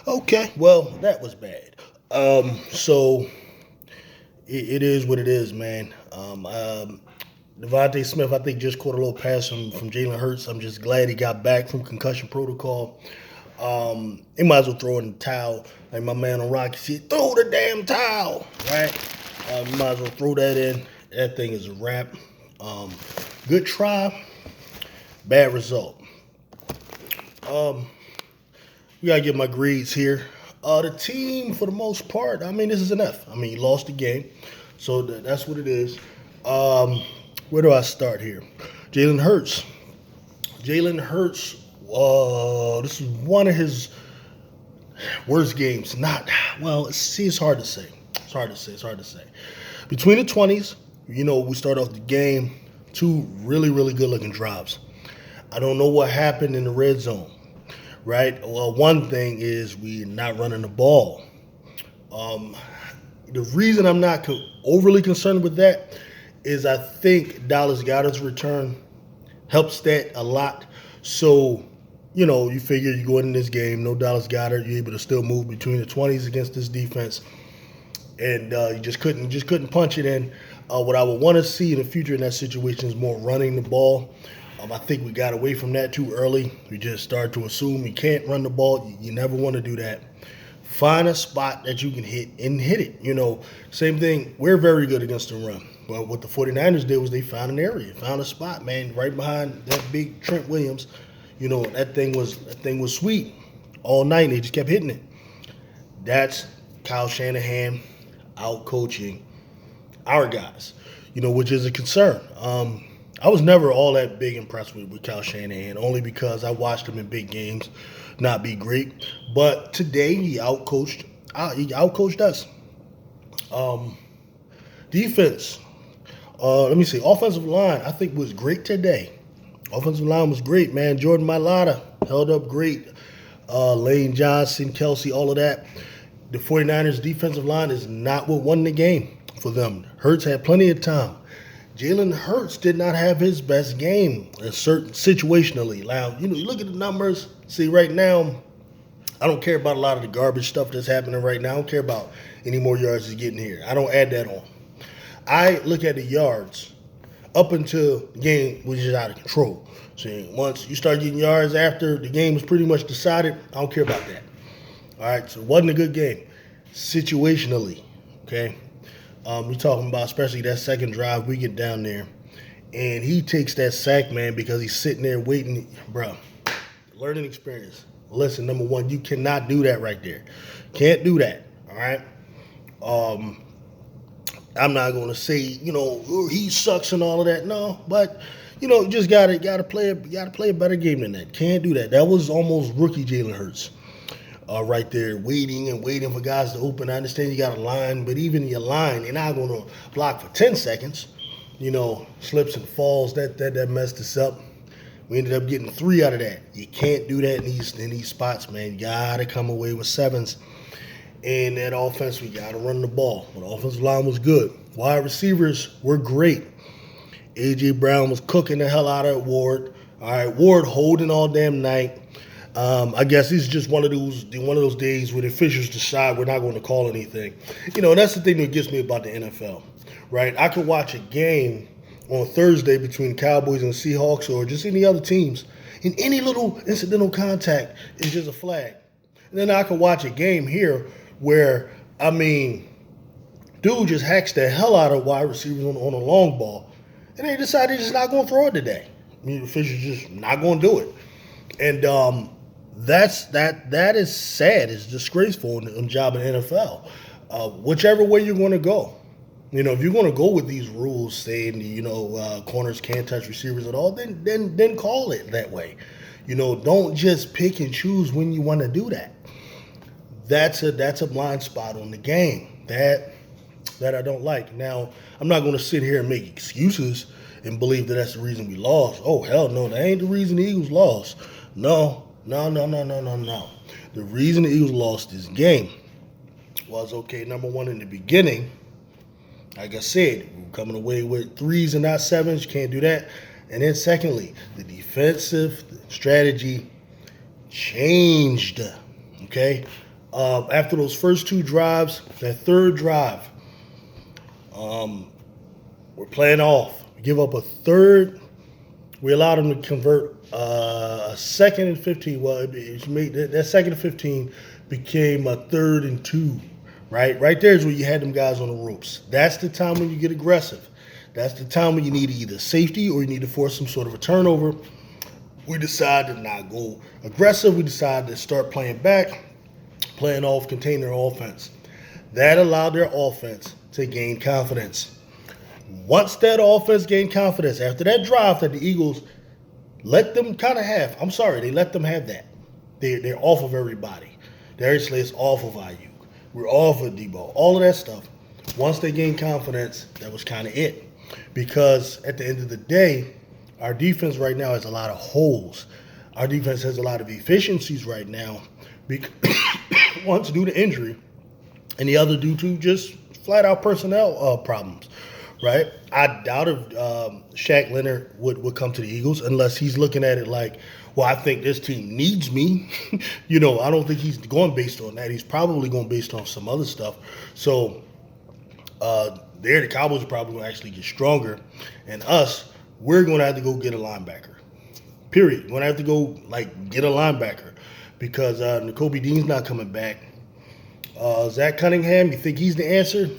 Okay, well, that was bad. So it is what it is, man. Devontae Smith, I think, just caught a little pass from Jalen Hurts. I'm just glad he got back from concussion protocol. He might as well throw in the towel. Like my man on Rocky said, throw the damn towel, right? You might as well throw that in. That thing is a wrap. Good try, bad result. We gotta get my grades here. The team, for the most part, I mean, this is an F. I mean, he lost the game, so that's what it is. Where do I start here? Jalen Hurts. Jalen Hurts. This is one of his worst games. Not well. It's hard to say. It's hard to say. Between the 20s, we start off the game. Two really, really good looking drives. I don't know what happened in the red zone. Right. Well, one thing is we're not running the ball. The reason I'm not overly concerned with that is I think Dallas Goedert's return helps that a lot. So, you figure you go in this game, no Dallas Goedert, you're able to still move between the 20s against this defense, and you just couldn't punch it in. What I would want to see in the future in that situation is more running the ball. I think we got away from that too early. We just started to assume you can't run the ball. You never want to do that. Find a spot that you can hit and hit it. Same thing. We're very good against the run. But what the 49ers did was they found an area, found a spot, man, right behind that big Trent Williams. That thing was sweet all night. They just kept hitting it. That's Kyle Shanahan out coaching our guys, which is a concern. I was never all that big impressed with Kyle Shanahan, only because I watched him in big games not be great. But today he outcoached us. Defense. Let me see. Offensive line, I think, was great today. Offensive line was great, man. Jordan Mailata held up great. Lane Johnson, Kelsey, all of that. The 49ers defensive line is not what won the game for them. Hurts had plenty of time. Jalen Hurts did not have his best game, situationally. Now, you look at the numbers. See, right now, I don't care about a lot of the garbage stuff that's happening right now. I don't care about any more yards he's getting here. I don't add that on. I look at the yards up until the game was just out of control. See, once you start getting yards after the game was pretty much decided, I don't care about that. All right, so it wasn't a good game. Situationally, okay? We're talking about especially that second drive. We get down there, and he takes that sack, man, because he's sitting there waiting. Bro, learning experience. Listen, number one, you cannot do that right there. Can't do that, all right? I'm not going to say, he sucks and all of that. No, but, you just gotta play a better game than that. Can't do that. That was almost rookie Jalen Hurts. Right there, waiting for guys to open. I understand you got a line, but even your line, you're not going to block for 10 seconds. Slips and falls, that messed us up. We ended up getting 3 out of that. You can't do that in these spots, man. You got to come away with 7s. And that offense, we got to run the ball. The offensive line was good. Wide receivers were great. A.J. Brown was cooking the hell out of Ward. All right, Ward holding all damn night. I guess it's just one of those days where the officials decide we're not going to call anything. That's the thing that gets me about the NFL, right? I could watch a game on Thursday between Cowboys and Seahawks or just any other teams, and any little incidental contact is just a flag. And then I could watch a game here where, dude just hacks the hell out of wide receivers on a long ball, and they decide they're just not going to throw it today. The officials just not going to do it. And that is sad. It's disgraceful in the job in the NFL. Whichever way you're going to go. If you're going to go with these rules saying, corners can't touch receivers at all, then call it that way. Don't just pick and choose when you want to do that. That's a blind spot on the game. That I don't like. Now, I'm not going to sit here and make excuses and believe that that's the reason we lost. Oh, hell no, that ain't the reason the Eagles lost. No. The reason the Eagles lost this game was, okay, number one, in the beginning, like I said, we were coming away with 3s and not 7s. You can't do that. And then secondly, the defensive strategy changed, okay? After those first two drives, that third drive, we're playing off. We give up a third. We allowed them to convert a 2nd and 15. Well, it made that 2nd and 15 became a 3rd and 2. Right there is where you had them guys on the ropes. That's the time when you get aggressive. That's the time when you need either safety or you need to force some sort of a turnover. We decided to not go aggressive. We decided to start playing back, playing off, contain their offense. That allowed their offense to gain confidence. Once that offense gained confidence, after that drive that the Eagles let them kind of have, they let them have that. They're off of everybody. Darius Slay's off of IU. We're off of Debo. All of that stuff. Once they gained confidence, that was kind of it. Because at the end of the day, our defense right now has a lot of holes. Our defense has a lot of efficiencies right now. One, due to injury, and the other due to just flat-out personnel problems. Right? I doubt if Shaq Leonard would come to the Eagles unless he's looking at it like, well, I think this team needs me. I don't think he's going based on that. He's probably going based on some other stuff. So the Cowboys are probably going to actually get stronger. And us, we're going to have to go get a linebacker. Period. We're going to have to go, get a linebacker because Nakobe Dean's not coming back. Zach Cunningham, you think he's the answer?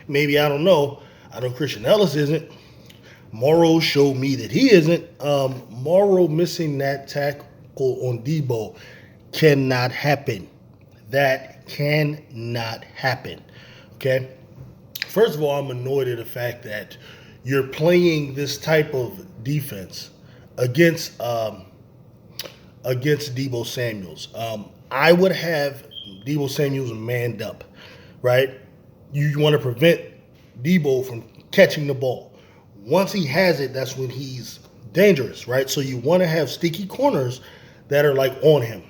Maybe, I don't know. I know Christian Ellis isn't. Morrow showed me that he isn't. Morrow missing that tackle on Debo cannot happen. That cannot happen. Okay? First of all, I'm annoyed at the fact that you're playing this type of defense against Debo Samuels. I would have Debo Samuels manned up, right? You want to prevent Debo from catching the ball. Once he has it, that's when he's dangerous, right? So you want to have sticky corners that are on him.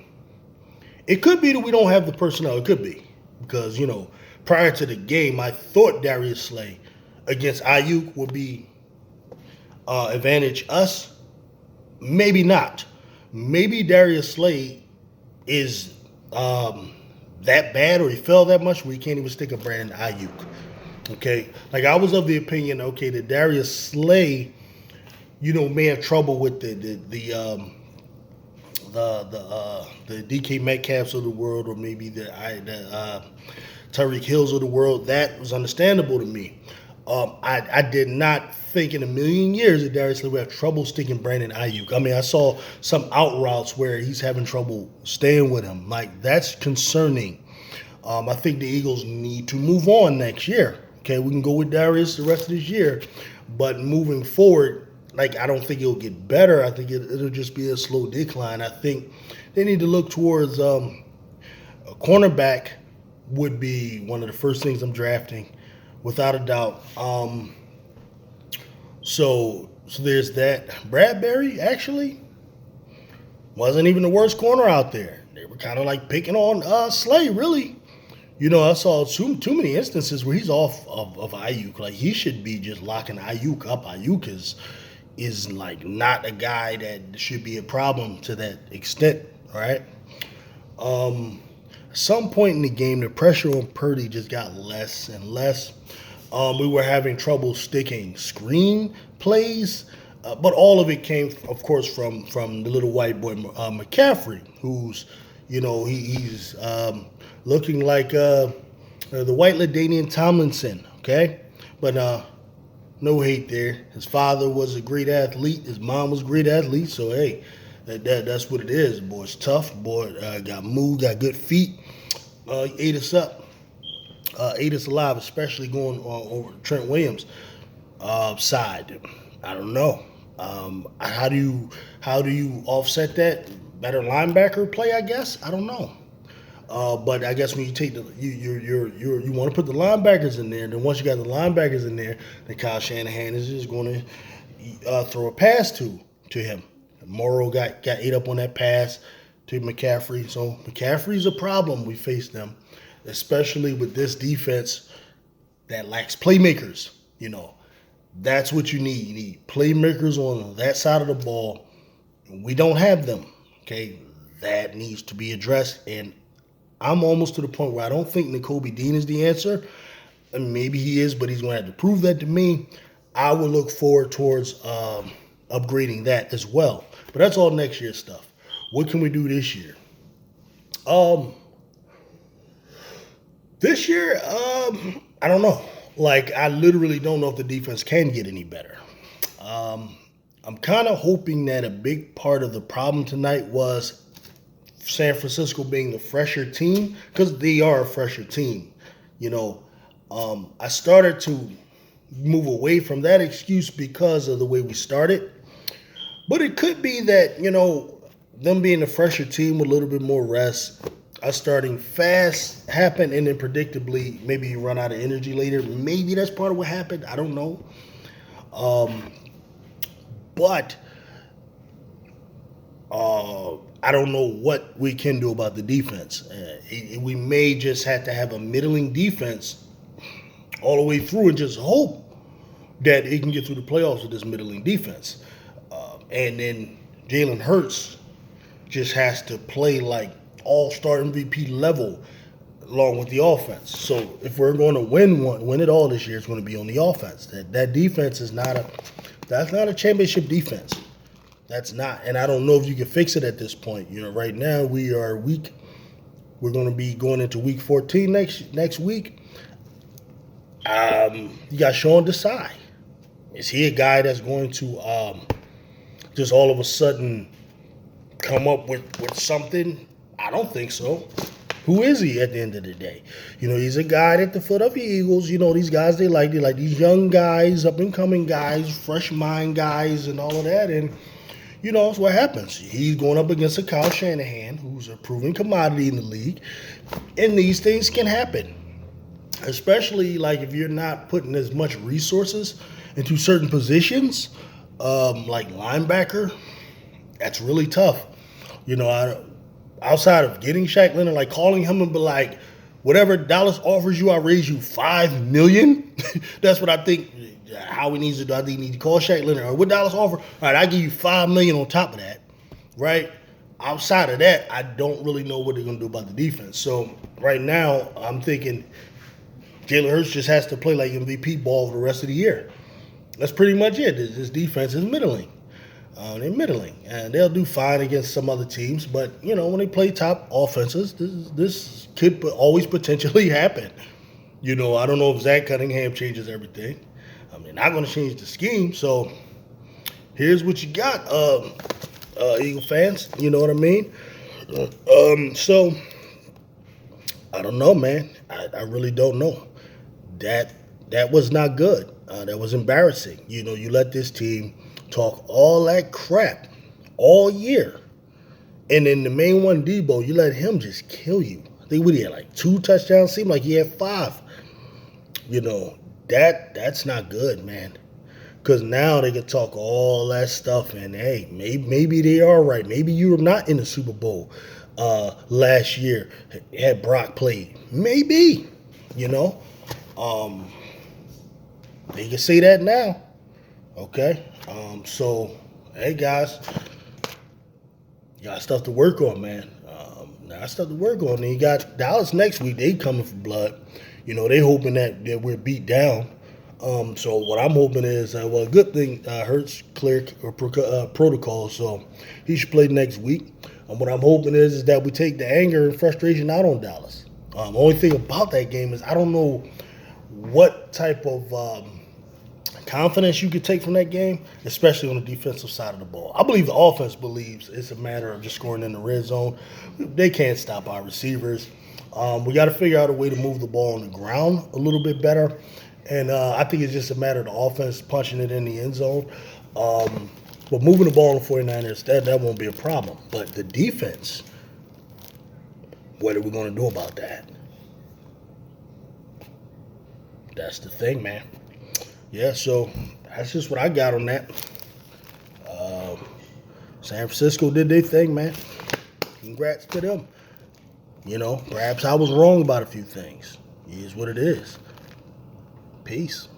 It could be that we don't have the personnel. It could be because, prior to the game, I thought Darius Slay against Ayuk would be advantage us. Maybe not. Maybe Darius Slay is that bad or he fell that much where he can't even stick a brand in Ayuk. Okay, I was of the opinion, that Darius Slay, may have trouble with the DK Metcalfs of the world, or maybe the Tyreek Hills of the world. That was understandable to me. I did not think in a million years that Darius Slay would have trouble sticking Brandon Ayuk. I mean, I saw some out routes where he's having trouble staying with him. That's concerning. I think the Eagles need to move on next year. Okay, we can go with Darius the rest of this year, but moving forward, I don't think it'll get better. I think it'll just be a slow decline. I think they need to look towards a cornerback would be one of the first things I'm drafting, without a doubt. So there's that. Bradbury actually wasn't even the worst corner out there. They were kind of picking on Slay, really. I saw too many instances where he's off of Ayuk. He should be just locking Ayuk up. Ayuk is not a guy that should be a problem to that extent, right? At some point in the game, the pressure on Purdy just got less and less. We were having trouble sticking screen plays, but all of it came, of course, from the little white boy McCaffrey, who's, he's looking like the white LaDainian Tomlinson, okay? But no hate there. His father was a great athlete. His mom was a great athlete. So, hey, that's what it is. The boy's tough. The boy got moved, got good feet. He ate us up. Ate us alive, especially going over Trent Williams' side. I don't know. How do you offset that? Better linebacker play, I guess. I don't know. But I guess when you take you want to put the linebackers in there. Then once you got the linebackers in there, then Kyle Shanahan is just going to throw a pass to him. Morrow got ate up on that pass to McCaffrey. So McCaffrey's a problem. We face them, especially with this defense that lacks playmakers. That's what you need. You need playmakers on that side of the ball. We don't have them. Okay, that needs to be addressed, and I'm almost to the point where I don't think Nakobe Dean is the answer. And maybe he is, but he's going to have to prove that to me. I will look forward towards upgrading that as well. But that's all next year's stuff. What can we do this year? This year, I don't know. Like, I literally don't know if the defense can get any better. I'm kind of hoping that a big part of the problem tonight was San Francisco being the fresher team, because they are a fresher team. You know, I started to move away from that excuse because of the way we started. But it could be that, them being a fresher team with a little bit more rest, us starting fast happened, and then predictably, maybe you run out of energy later. Maybe that's part of what happened. I don't know. But I don't know what we can do about the defense. We may just have to have a middling defense all the way through and just hope that it can get through the playoffs with this middling defense. And then Jalen Hurts just has to play like all-star MVP level along with the offense. So if we're going to win it all this year, it's going to be on the offense. That defense is that's not a championship defense. That's not. And I don't know if you can fix it at this point. Right now we're going to be going into week 14 next week. You got Sean Desai. Is he a guy that's going to just all of a sudden come up with something? I don't think so. Who is he at the end of the day? He's a guy at the foot of the Eagles. These guys they like these young guys, up and coming guys, fresh mind guys, and all of that. And it's what happens. He's going up against a Kyle Shanahan, who's a proven commodity in the league, and these things can happen. Especially like if you're not putting as much resources into certain positions, like linebacker, that's really tough. Outside of getting Shaq Leonard, like calling him and be like, whatever Dallas offers you, I'll raise you $5 million. That's what I think Howie needs to do. I think he needs to call Shaq Leonard. Or what Dallas offer? All right, I give you $5 million on top of that, right? Outside of that, I don't really know what they're going to do about the defense. So right now, I'm thinking Jalen Hurts just has to play like MVP ball for the rest of the year. That's pretty much it. This defense is middling. They're middling, and they'll do fine against some other teams. But, when they play top offenses, this could always potentially happen. I don't know if Zach Cunningham changes everything. Not going to change the scheme. So here's what you got, Eagle fans. You know what I mean? So I don't know, man. I really don't know. That was not good. That was embarrassing. You let this team talk all that crap all year. And then the main one, Debo, you let him just kill you. I think he had like 2 touchdowns. Seemed like he had 5. That's not good, man. Because now they can talk all that stuff, and hey, maybe they are right. Maybe you were not in the Super Bowl last year had Brock played. Maybe, they can say that now. Okay. So, hey guys, you got stuff to work on, man. Got stuff to work on. Then you got Dallas next week. They coming for blood. They hoping that we're beat down. So what I'm hoping is, a good thing, Hurts clear protocol, so he should play next week. What I'm hoping is that we take the anger and frustration out on Dallas. Only thing about that game is I don't know what type of confidence you could take from that game, especially on the defensive side of the ball. I believe the offense believes it's a matter of just scoring in the red zone. They can't stop our receivers. We got to figure out a way to move the ball on the ground a little bit better. And I think it's just a matter of the offense punching it in the end zone. But moving the ball on the 49ers, that won't be a problem. But the defense, what are we going to do about that? That's the thing, man. Yeah, so that's just what I got on that. San Francisco did their thing, man. Congrats to them. Perhaps I was wrong about a few things. It is what it is. Peace.